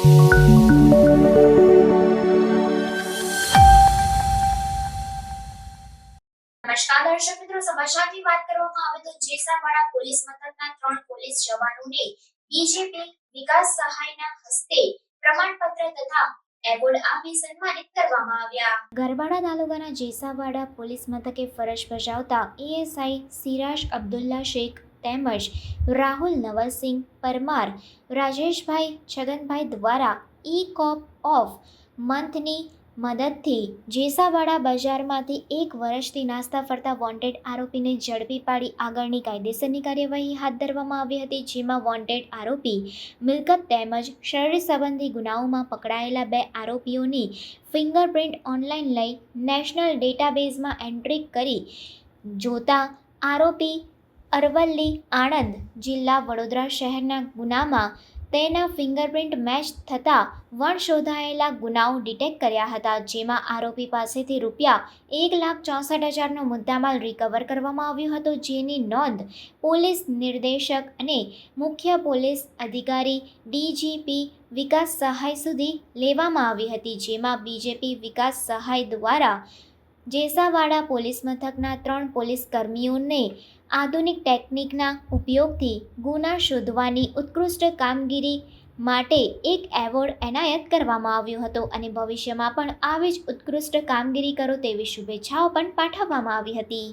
નમસ્કાર દર્શક મિત્રો, સમાચારની વાત કરવામાં આવે તો જેસાવાડા પોલીસ મથકના 3 પોલીસ જવાનોને બીજેપી વિકાસ સહાયના હસ્તે પ્રમાણપત્ર તથા એવોર્ડ આપી સન્માનિત કરવામાં આવ્યા. ગરબાડા તાલુકાના જેસાવાડા પોલીસ મથકે ફરજ બજાવતા એએસઆઈ સિરાજ અબ્દુલ્લા શેખ તેમજ રાહુલ નવલસિંહ પરમાર, રાજેશભાઈ છગનભાઈ દ્વારા ઈ-કોપ ઓફ મંથની મદદથી જેસાવાડા બજારમાંથી 1 વર્ષથી નાસ્તા ફરતા વોન્ટેડ આરોપીને ઝડપી પાડી આગળની કાયદેસરની કાર્યવાહી હાથ ધરવામાં આવી હતી, જેમાં વોન્ટેડ આરોપી મિલકત તેમજ શરીર સંબંધી ગુનાઓમાં પકડાયેલા 2 આરોપીઓની ફિંગરપ્રિન્ટ ઓનલાઈન લઈ નેશનલ ડેટાબેઝમાં એન્ટ્રી કરી જોતા આરોપી અરવલ્લી, આણંદ જિલ્લા, વડોદરા શહેરના ગુનામાં તેના ફિંગરપ્રિન્ટ મેચ થતા વણશોધાયેલા ગુનાઓ ડિટેક્ટ કર્યા હતા, જેમાં આરોપી પાસેથી ₹1,64,000નો મુદ્દામાલ રિકવર કરવામાં આવ્યો હતો, જેની નોંધ પોલીસ નિર્દેશક અને મુખ્ય પોલીસ અધિકારી ડીજીપી વિકાસ સહાય સુધી લેવામાં આવી હતી, જેમાં બીજેપી વિકાસ સહાય દ્વારા જેસાવાડા પોલીસ મથકના 3 પોલીસ કર્મીઓને આધુનિક ટેકનિકના ઉપયોગથી ગુના શોધવાની ઉત્કૃષ્ટ કામગીરી માટે એક એવોર્ડ એનાયત કરવામાં આવ્યો હતો અને ભવિષ્યમાં પણ આવી જ ઉત્કૃષ્ટ કામગીરી કરો તેવી શુભેચ્છાઓ પણ પાઠવવામાં આવી હતી.